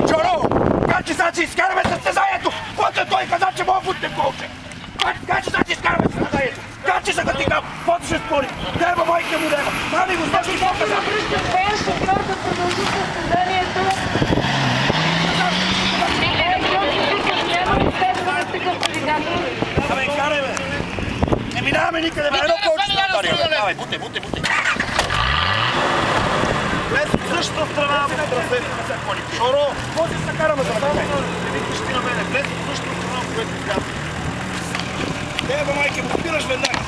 Джоро! Как че сега ще изкараме състезанието? Който той каза, че мога футне колче! Как че сега ще изкараме състезанието? Как че сега ти кам? Който ще спори? Деба, майка му деба! Мами го знаеш ли какво каза? Шофьор да продължи състезанието. Абе, карай бе! Не минаваме никъде бе! Едно колче ще направи бе! Давай, буте! Влез в същата страна по трасето. Шоро! Може да се караме за това? Не викаш ти на мене. Влез в същата страна, по което изляза. Деба, майке, му спираш веднага.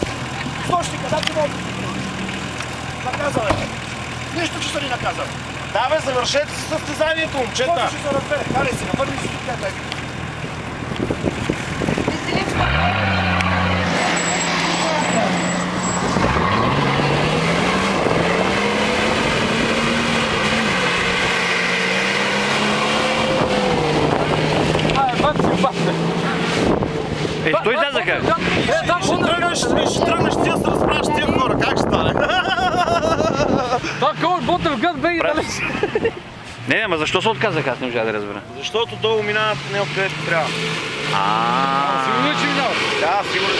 Слушай, къде ти мога? Наказа бе! Нищо, че са ни наказали. Да бе, завършете си състезанието, момчета. Може ще се разбере. Карай си, навърни си тук, дай. Стой излязаха! Ще тръгнеш ти да се разправиш с тия хора, как ще стане? Това кой бота в гъд бе и далеч. Не, ама защо се отказаха? Аз не можа да разбера. Защото долу минават не откъдето трябва. Сигурно е, че минава. Да, сигурно.